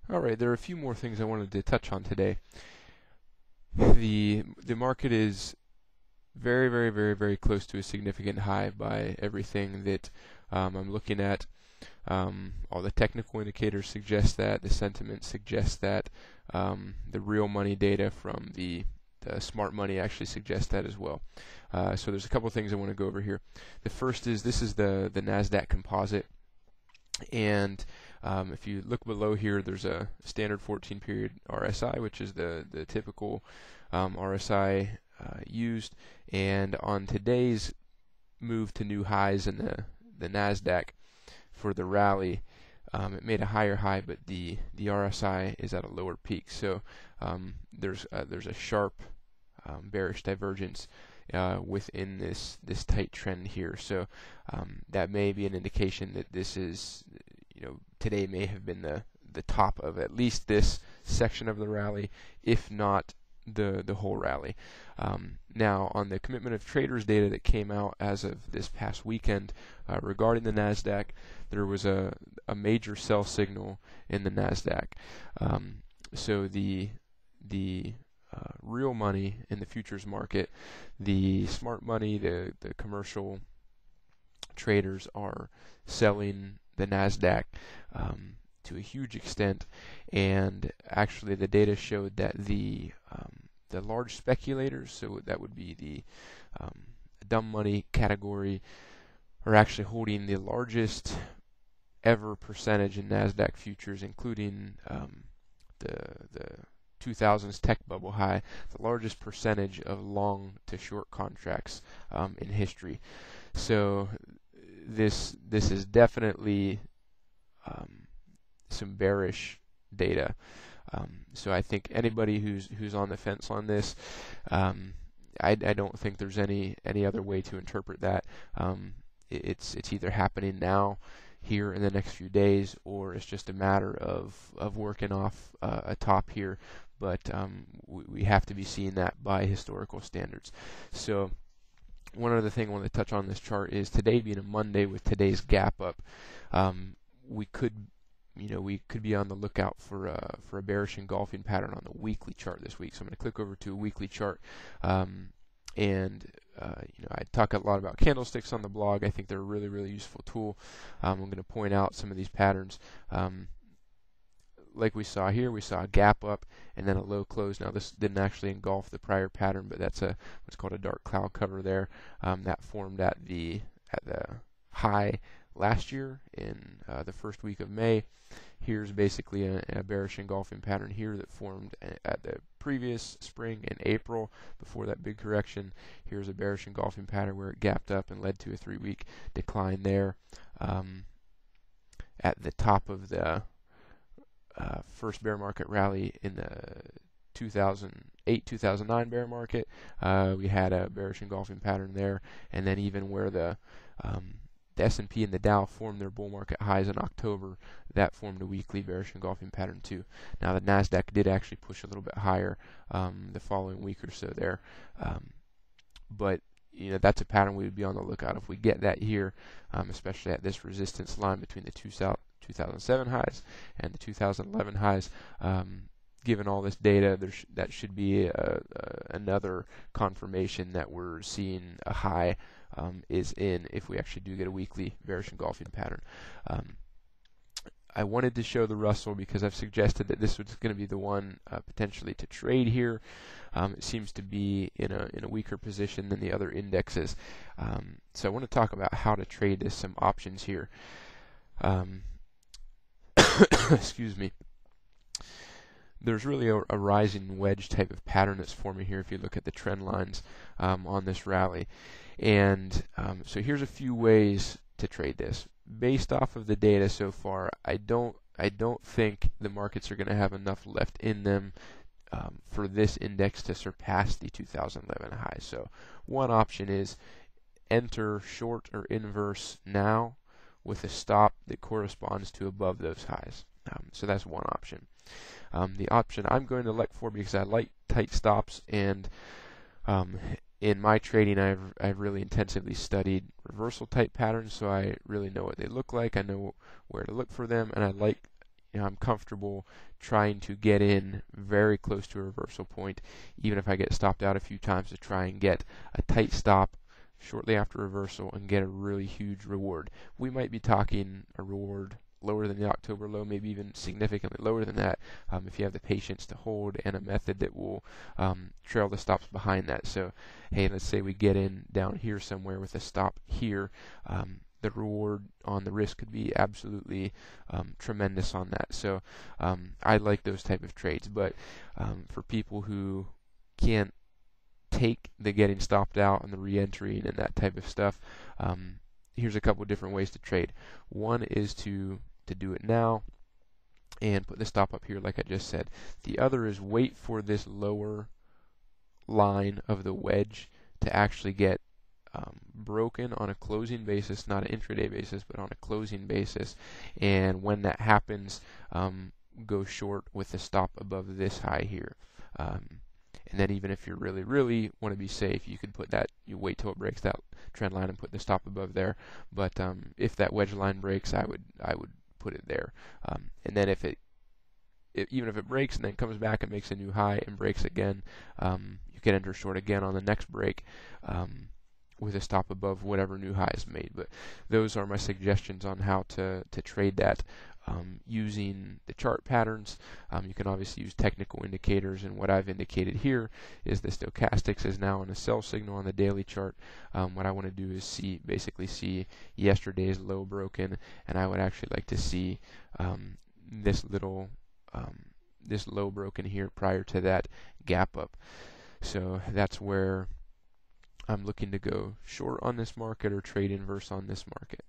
Alright, there are a few more things I wanted to touch on today. The market is very, very, very, very close to a significant high by everything that I'm looking at. All the technical indicators suggest that, the sentiment suggests that, the real money data from the smart money actually suggests that as well. So there's a couple of things I want to go over here. The first is this is the NASDAQ composite, and if you look below here, there's a standard 14-period RSI, which is the typical RSI used. And on today's move to new highs in the NASDAQ for the rally, it made a higher high, but the RSI is at a lower peak. So there's a sharp bearish divergence within this tight trend here. So that may be an indication that this is, today may have been the top of at least this section of the rally, if not the whole rally. Now, on the commitment of traders data that came out as of this past weekend regarding the NASDAQ, there was a major sell signal in the NASDAQ. So the real money in the futures market, the smart money, the commercial traders are selling the NASDAQ to a huge extent, and actually the data showed that the large speculators, so that would be the dumb money category, are actually holding the largest ever percentage in NASDAQ futures, including the 2000s tech bubble high, the largest percentage of long to short contracts in history. So this is definitely some bearish data. So I think anybody who's on the fence on this, I don't think there's any other way to interpret that. It's either happening now, here in the next few days, or it's just a matter of working off a top here. But we have to be seeing that by historical standards. So one other thing I want to touch on this chart is today being a Monday with today's gap up, we could be on the lookout for a bearish engulfing pattern on the weekly chart this week. So I'm going to click over to a weekly chart, I talk a lot about candlesticks on the blog. I think they're a really, really useful tool. I'm going to point out some of these patterns. Like we saw here, we saw a gap up and then a low close. Now this didn't actually engulf the prior pattern, but that's what's called a dark cloud cover there. That formed at the high last year in the first week of May. Here's basically a bearish engulfing pattern here that formed at the previous spring in April before that big correction. Here's a bearish engulfing pattern where it gapped up and led to a 3-week decline there. At the top of the first bear market rally in the 2008-2009 bear market, we had a bearish engulfing pattern there, and then even where the S&P and the Dow formed their bull market highs in October, that formed a weekly bearish engulfing pattern too. Now the NASDAQ did actually push a little bit higher the following week or so there, but that's a pattern we would be on the lookout if we get that here, especially at this resistance line between the 2007 highs and the 2011 highs. Given all this data, that should be another confirmation that we're seeing a high is in if we actually do get a weekly bearish engulfing pattern. I wanted to show the Russell because I've suggested that this was going to be the one potentially to trade here. It seems to be in a weaker position than the other indexes. So I want to talk about how to trade this, some options here. Excuse me. There's really a rising wedge type of pattern that's forming here if you look at the trend lines on this rally. And so here's a few ways to trade this. Based off of the data so far, I don't think the markets are going to have enough left in them for this index to surpass the 2011 high. So one option is enter short or inverse now with a stop that corresponds to above those highs. So that's one option. The option I'm going to elect for, because I like tight stops, and in my trading I've really intensively studied reversal type patterns, so I really know what they look like. I know where to look for them, and I like I'm comfortable trying to get in very close to a reversal point, even if I get stopped out a few times, to try and get a tight stop shortly after reversal and get a really huge reward. We might be talking a reward lower than the October low, maybe even significantly lower than that, if you have the patience to hold and a method that will trail the stops behind that. So, hey, let's say we get in down here somewhere with a stop here. The reward on the risk could be absolutely tremendous on that. So I like those type of trades. But for people who can't take the getting stopped out and the re-entering and that type of stuff, here's a couple different ways to trade. One is to do it now and put the stop up here like I just said. The other is wait for this lower line of the wedge to actually get broken on a closing basis, not an intraday basis, but on a closing basis. And when that happens, go short with the stop above this high here. And then even if you really want to be safe, you could put that, you wait till it breaks that trend line and put the stop above there. But if that wedge line breaks, I would put it there. And then if even if it breaks and then comes back and makes a new high and breaks again, you can enter short again on the next break. With a stop above whatever new high is made. But those are my suggestions on how to trade that using the chart patterns. You can obviously use technical indicators, and what I've indicated here is the stochastics is now in a sell signal on the daily chart. What I want to do is basically see yesterday's low broken, and I would actually like to see this low broken here prior to that gap up. So that's where I'm looking to go short on this market or trade inverse on this market.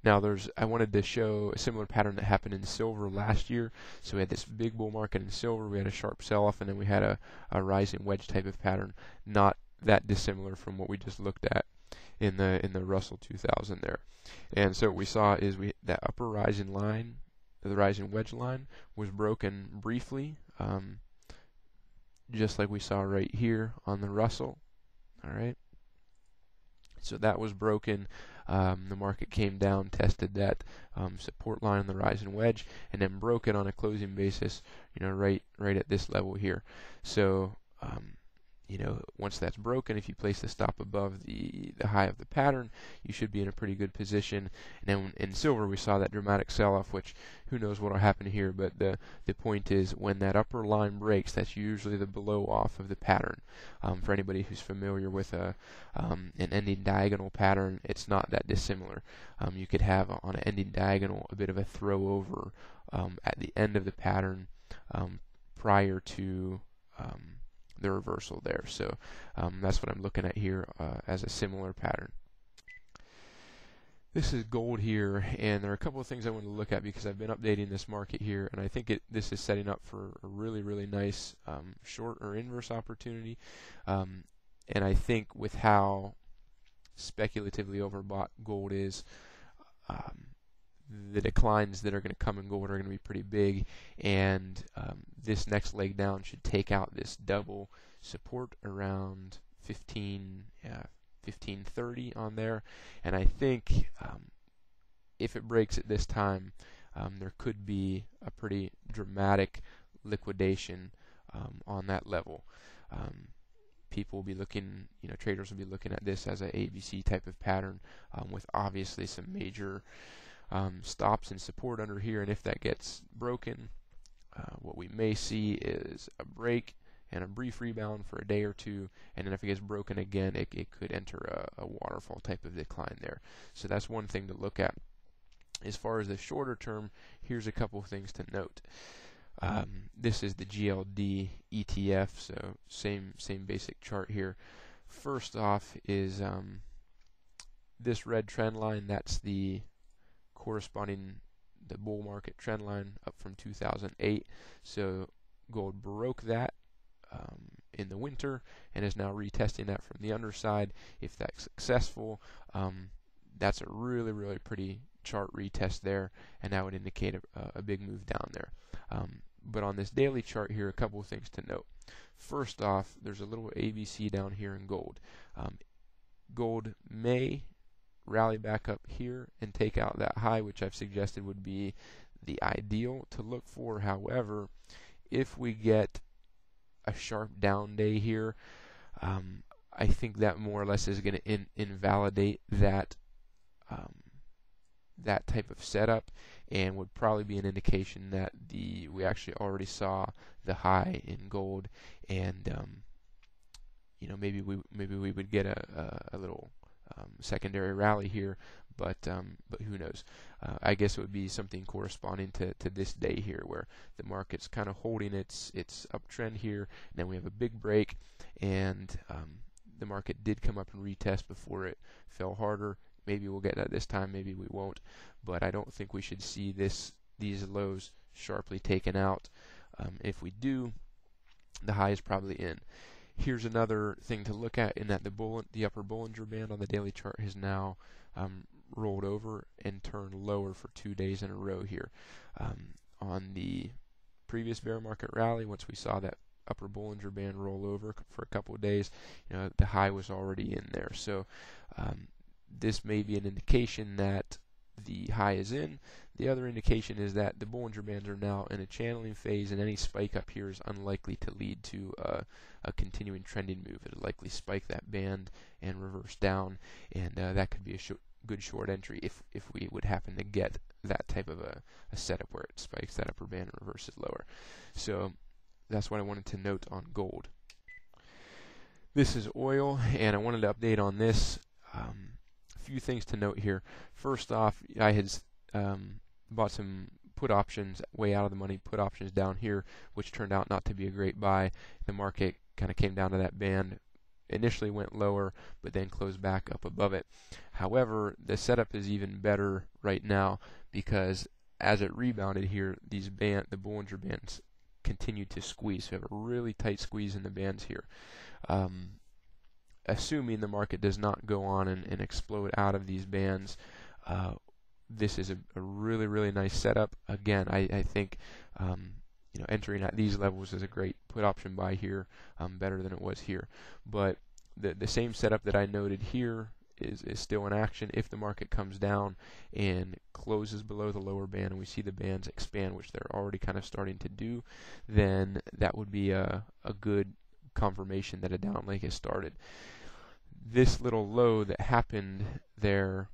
Now I wanted to show a similar pattern that happened in silver last year. So we had this big bull market in silver, we had a sharp sell-off, and then we had a rising wedge type of pattern, not that dissimilar from what we just looked at in the Russell 2000 there. And so what we saw is that upper rising line, the rising wedge line, was broken briefly. Just like we saw right here on the Russell. All right. So that was broken. The market came down, tested that support line on the rising wedge, and then broke it on a closing basis. Right at this level here. So once that's broken, if you place the stop above the high of the pattern, you should be in a pretty good position. And then in silver, we saw that dramatic sell-off, which who knows what will happen here, but the point is when that upper line breaks, that's usually the blow off of the pattern. For anybody who's familiar with an ending diagonal pattern, it's not that dissimilar. You could have on an ending diagonal a bit of a throw over at the end of the pattern prior to the reversal there. So that's what I'm looking at here as a similar pattern. This is gold here, and there are a couple of things I want to look at because I've been updating this market here, and I think this is setting up for a really nice short or inverse opportunity. And I think with how speculatively overbought gold is, the declines that are going to come in gold are going to be pretty big, and this next leg down should take out this double support around 1530 on there. And I think if it breaks at this time, there could be a pretty dramatic liquidation on that level. People will be looking, traders will be looking at this as a ABC type of pattern with obviously some major stops and support under here, and if that gets broken, what we may see is a break and a brief rebound for a day or two, and then if it gets broken again, it could enter a waterfall type of decline there. So that's one thing to look at. As far as the shorter term, here's a couple of things to note. This is the GLD ETF, so same basic chart here. First off is this red trend line. That's the corresponding the bull market trend line up from 2008. So gold broke that in the winter and is now retesting that from the underside. If that's successful, that's a really pretty chart retest there, and that would indicate a big move down there. But on this daily chart here, a couple of things to note. First off, there's a little ABC down here in gold. Gold may rally back up here and take out that high, which I've suggested would be the ideal to look for. However, if we get a sharp down day here, I think that more or less is going to invalidate that that type of setup, and would probably be an indication that we actually already saw the high in gold, and you know, maybe we would get a little secondary rally here, but who knows? I guess it would be something corresponding to this day here, where the market's kind of holding its uptrend here, and then we have a big break, and the market did come up and retest before it fell harder. Maybe we'll get that this time, maybe we won't, but I don't think we should see these lows sharply taken out. If we do, the high is probably in. Here's another thing to look at, in that the upper Bollinger Band on the daily chart has now rolled over and turned lower for 2 days in a row here. On the previous bear market rally, once we saw that upper Bollinger Band roll over for a couple of days, you know, the high was already in there. So this may be an indication that the high is in. The other indication is that the Bollinger Bands are now in a channeling phase, and any spike up here is unlikely to lead to a continuing trending move. It'll likely spike that band and reverse down, and that could be a good short entry if we would happen to get that type of a setup where it spikes that upper band and reverses lower. So that's what I wanted to note on gold. This is oil, and I wanted to update on this. Few things to note here. First off, I had bought some put options way out of the money, put options down here, which turned out not to be a great buy. The market kind of came down to that band, initially went lower, but then closed back up above it. However, the setup is even better right now, because as it rebounded here, the Bollinger Bands continued to squeeze. So we have a really tight squeeze in the bands here. Assuming the market does not go on and explode out of these bands, this is a really, really nice setup. Again, I think you know, entering at these levels is a great put option buy here, better than it was here. But the same setup that I noted here is still in action. If the market comes down and closes below the lower band, and we see the bands expand, which they're already kind of starting to do, then that would be a good confirmation that a down leg has started. This little low that happened there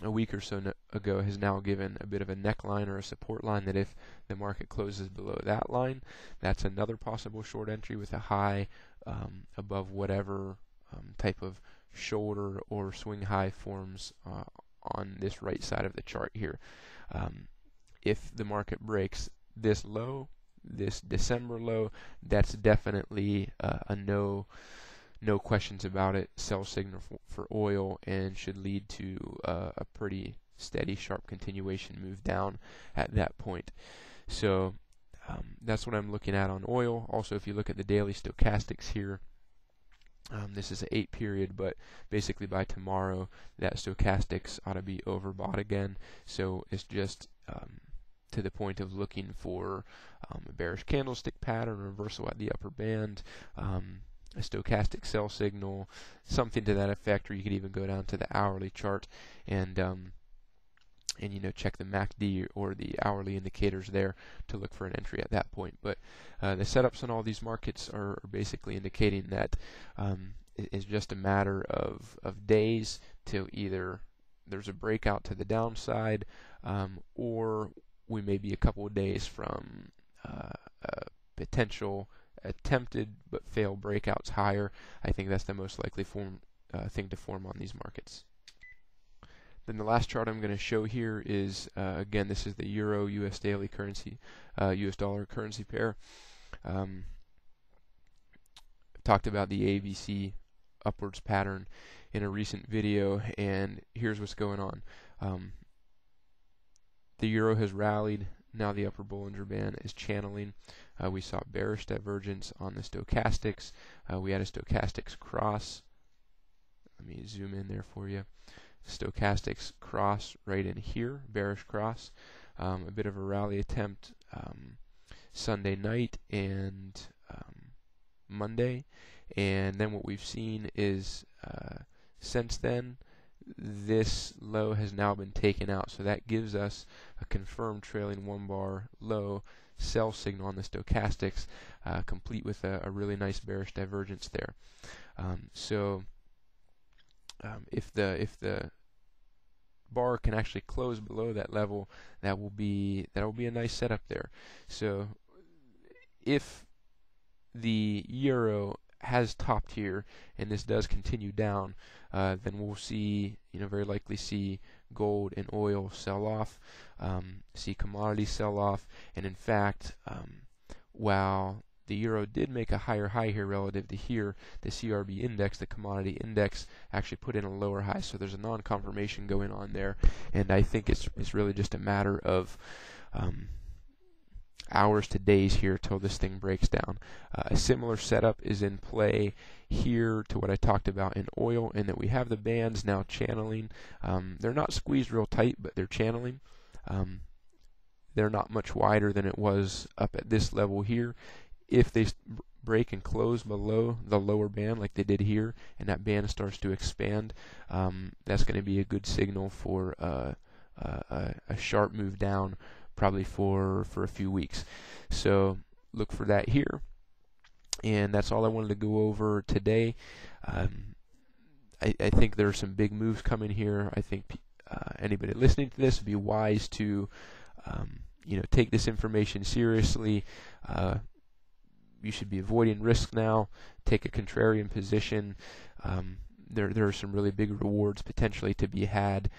a week or so ago has now given a bit of a neckline or a support line, that if the market closes below that line, that's another possible short entry with a high above whatever type of shoulder or swing high forms on this right side of the chart here. If the market breaks this low, this December low, that's definitely a no questions about it sell signal for oil, and should lead to a pretty steady, sharp continuation move down at that point. So that's what I'm looking at on oil. Also, if you look at the daily stochastics here, this is an 8 period, but basically by tomorrow that stochastics ought to be overbought again. So it's just to the point of looking for a bearish candlestick pattern, reversal at the upper band, a stochastic sell signal, something to that effect, or you could even go down to the hourly chart and you know, check the MACD or the hourly indicators there to look for an entry at that point. But the setups on all these markets are basically indicating that it's just a matter of days till either there's a breakout to the downside, or we may be a couple of days from potential attempted but failed breakouts higher. I think that's the most likely thing to form on these markets. Then the last chart I'm going to show here is, again, this is the Euro-US daily currency, US dollar currency pair. I've talked about the ABC upwards pattern in a recent video, and here's what's going on. The euro has rallied. Now the upper Bollinger Band is channeling. We saw bearish divergence on the stochastics. We had a stochastics cross. Let me zoom in there for you. Stochastics cross right in here, bearish cross. A bit of a rally attempt Sunday night and Monday. And then what we've seen is since then, this low has now been taken out, so that gives us a confirmed trailing 1-bar low sell signal on the stochastics, complete with a really nice bearish divergence there. If the bar can actually close below that level, that will be a nice setup there. So if the euro has topped here and this does continue down, then we'll see, very likely see gold and oil sell off, see commodities sell off, and in fact, while the euro did make a higher high here relative to here, the CRB index, the commodity index, actually put in a lower high. So there's a non-confirmation going on there, and I think it's really just a matter of hours to days here till this thing breaks down. A similar setup is in play here to what I talked about in oil, in that we have the bands now channeling. They're not squeezed real tight, but they're channeling. They're not much wider than it was up at this level here. If they break and close below the lower band like they did here, and that band starts to expand, that's going to be a good signal for a sharp move down, probably for a few weeks. So look for that here. And that's all I wanted to go over today. I think there are some big moves coming here. I think anybody listening to this would be wise to take this information seriously. You should be avoiding risk now. Take a contrarian position. There are some really big rewards potentially to be had.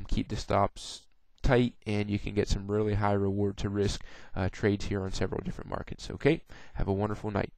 Keep the stops tight, and you can get some really high reward to risk trades here on several different markets. Okay? Have a wonderful night.